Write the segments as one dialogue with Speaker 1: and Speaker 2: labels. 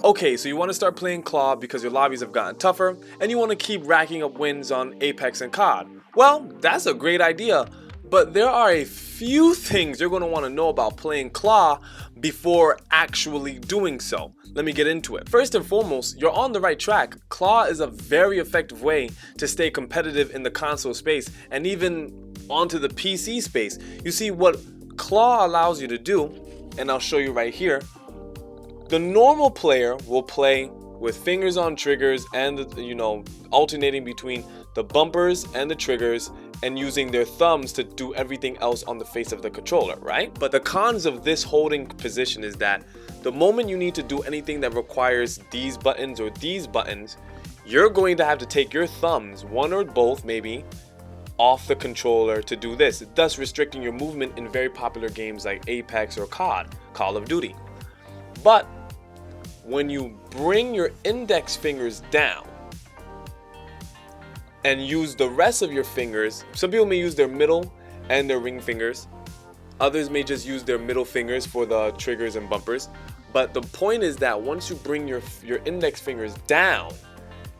Speaker 1: Okay, so you want to start playing Claw because your lobbies have gotten tougher and you want to keep racking up wins on Apex and COD. Well, that's a great idea, but there are a few things you're going to want to know about playing Claw before actually doing so. Let me get into it. First and foremost, you're on the right track. Claw is a very effective way to stay competitive in the console space and even onto the PC space. You see, what Claw allows you to do, and I'll show you right here. The normal player will play with fingers on triggers and, alternating between the bumpers and the triggers and using their thumbs to do everything else on the face of the controller, right? But the cons of this holding position is that the moment you need to do anything that requires these buttons or these buttons, you're going to have to take your thumbs, one or both maybe, off the controller to do this, thus restricting your movement in very popular games like Apex or COD, Call of Duty. But when you bring your index fingers down and use the rest of your fingers, some people may use their middle and their ring fingers. Others may just use their middle fingers for the triggers and bumpers. But the point is that once you bring your index fingers down,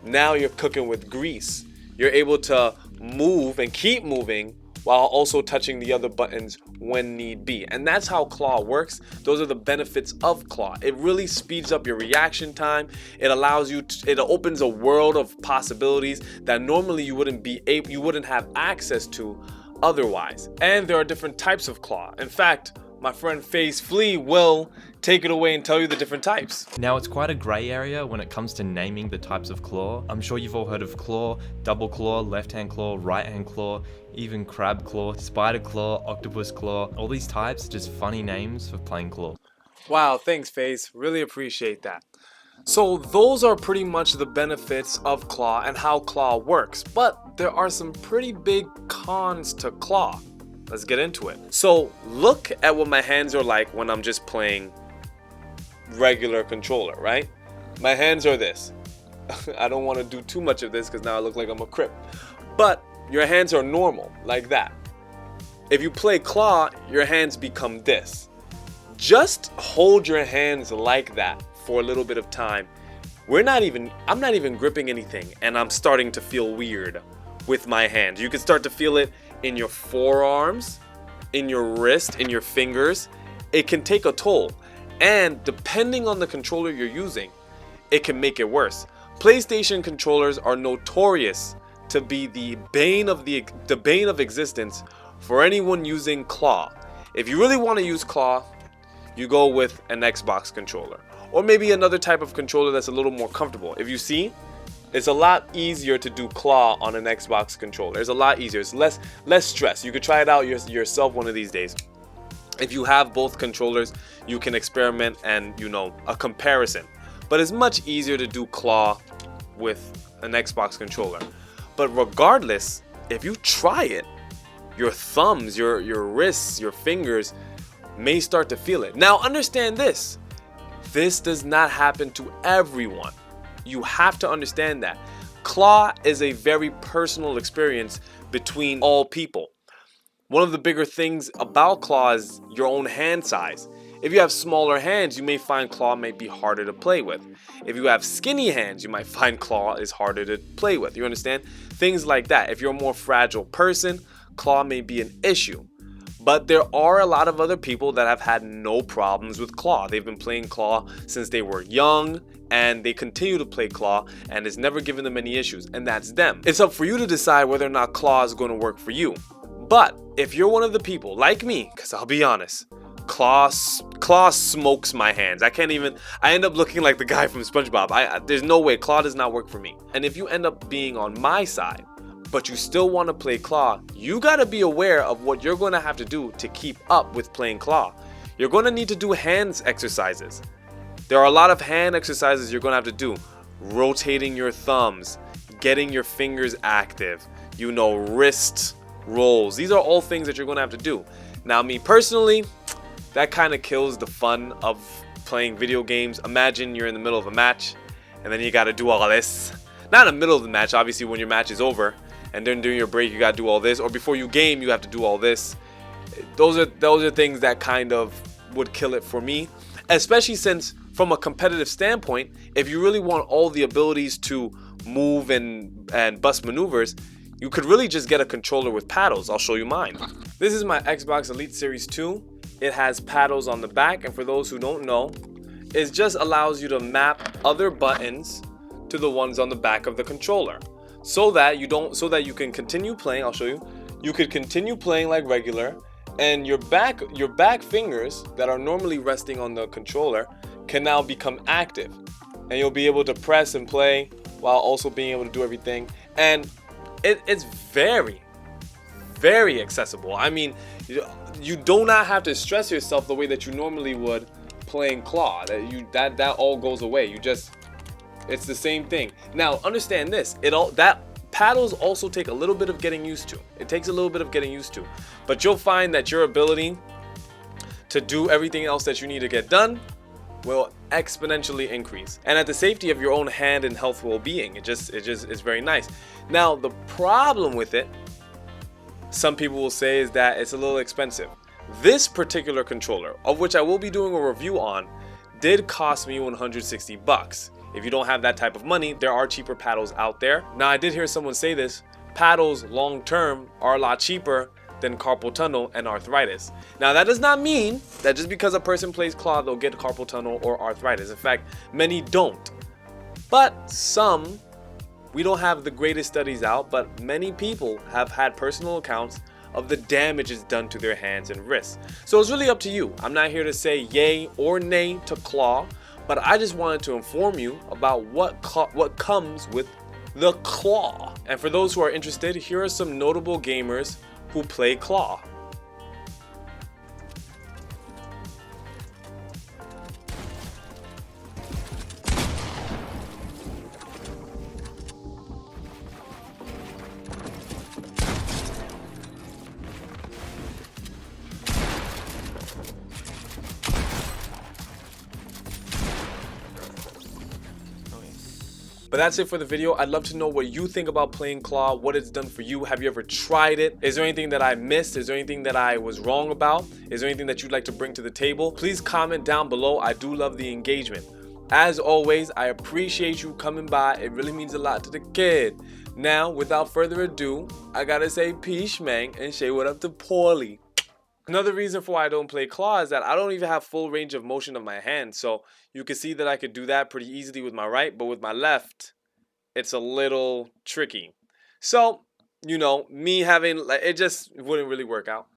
Speaker 1: now you're cooking with grease. You're able to move and keep moving while also touching the other buttons when need be. And that's how Claw works. Those are the benefits of Claw. It really speeds up your reaction time. It allows you to, it opens a world of possibilities that normally you wouldn't have access to otherwise. And there are different types of Claw. In fact, my friend Face Flea will take it away and tell you the different types.
Speaker 2: Now, it's quite a grey area when it comes to naming the types of claw. I'm sure you've all heard of claw, double claw, left-hand claw, right-hand claw, even crab claw, spider claw, octopus claw. All these types are just funny names for playing claw.
Speaker 1: Wow, thanks Face, really appreciate that. So those are pretty much the benefits of Claw and how Claw works, but there are some pretty big cons to Claw. Let's get into it. So look at what my hands are like when I'm just playing regular controller, right? My hands are this. I don't want to do too much of this because now I look like I'm a crip. But your hands are normal, like that. If you play Claw, your hands become this. Just hold your hands like that for a little bit of time. I'm not even gripping anything and I'm starting to feel weird with my hands. You can start to feel it in your forearms, in your wrist, in your fingers. It can take a toll. And depending on the controller you're using, it can make it worse. PlayStation controllers are notorious to be the bane of existence for anyone using Claw. If you really want to use Claw, you go with an Xbox controller. Or maybe another type of controller that's a little more comfortable. If you see, it's a lot easier to do Claw on an Xbox controller. It's a lot easier. It's less stress. You could try it out yourself one of these days. If you have both controllers, you can experiment and, a comparison. But it's much easier to do Claw with an Xbox controller. But regardless, if you try it, your thumbs, your wrists, your fingers may start to feel it. Now understand this. This does not happen to everyone. You have to understand that. Claw is a very personal experience between all people. One of the bigger things about Claw is your own hand size. If you have smaller hands, you may find Claw may be harder to play with. If you have skinny hands, you might find Claw is harder to play with. You understand? Things like that. If you're a more fragile person, Claw may be an issue. But there are a lot of other people that have had no problems with Claw. They've been playing Claw since they were young, and they continue to play Claw, and it's never given them any issues, and that's them. It's up for you to decide whether or not Claw is going to work for you. But if you're one of the people, like me, because I'll be honest, Claw smokes my hands. I end up looking like the guy from SpongeBob. There's no way. Claw does not work for me. And if you end up being on my side, but you still want to play Claw, you got to be aware of what you're going to have to do to keep up with playing Claw. You're going to need to do hands exercises. There are a lot of hand exercises you're going to have to do. Rotating your thumbs, getting your fingers active, wrist rolls. These are all things that you're going to have to do. Now, me personally, that kind of kills the fun of playing video games. Imagine you're in the middle of a match and then you got to do all this. Not in the middle of the match, obviously when your match is over, and then during your break you got to do all this, or before you game you have to do all this. Those are things that kind of would kill it for me, especially since from a competitive standpoint, if you really want all the abilities to move and bust maneuvers, you could really just get a controller with paddles. I'll show you mine. This is my Xbox Elite Series 2. It has paddles on the back, and for those who don't know, it just allows you to map other buttons to the ones on the back of the controller, so that you can continue playing. I'll show you. You could continue playing like regular, and your back fingers that are normally resting on the controller can now become active, and you'll be able to press and play while also being able to do everything. And it's very, very accessible. I mean, you do not have to stress yourself the way that you normally would playing claw. That all goes away. It's the same thing. Now understand this, paddles also take a little bit of getting used to. It takes a little bit of getting used to, but you'll find that your ability to do everything else that you need to get done will exponentially increase, and at the safety of your own hand and health well-being. It just is very nice. Now the problem with it, some people will say, is that it's a little expensive. This particular controller, of which I will be doing a review on, did cost me 160 bucks. If you don't have that type of money, there are cheaper paddles out there. Now I did hear someone say this, paddles long term are a lot cheaper than carpal tunnel and arthritis. Now that does not mean that just because a person plays claw they'll get carpal tunnel or arthritis. In fact, many don't. But some, we don't have the greatest studies out, but many people have had personal accounts of the damage it's done to their hands and wrists. So it's really up to you. I'm not here to say yay or nay to claw, but I just wanted to inform you about what comes with the claw. And for those who are interested, here are some notable gamers who play claw. But that's it for the video. I'd love to know what you think about playing claw, what it's done for you. Have you ever tried it? Is there anything that I missed? Is there anything that I was wrong about? Is there anything that you'd like to bring to the table? Please comment down below. I do love the engagement. As always, I appreciate you coming by. It really means a lot to the kid. Now, without further ado, I gotta say peace, man, and say what up to Paulie. Another reason for why I don't play claw is that I don't even have full range of motion of my hand. So you can see that I could do that pretty easily with my right, but with my left, it's a little tricky. So, you know, me having, it just wouldn't really work out.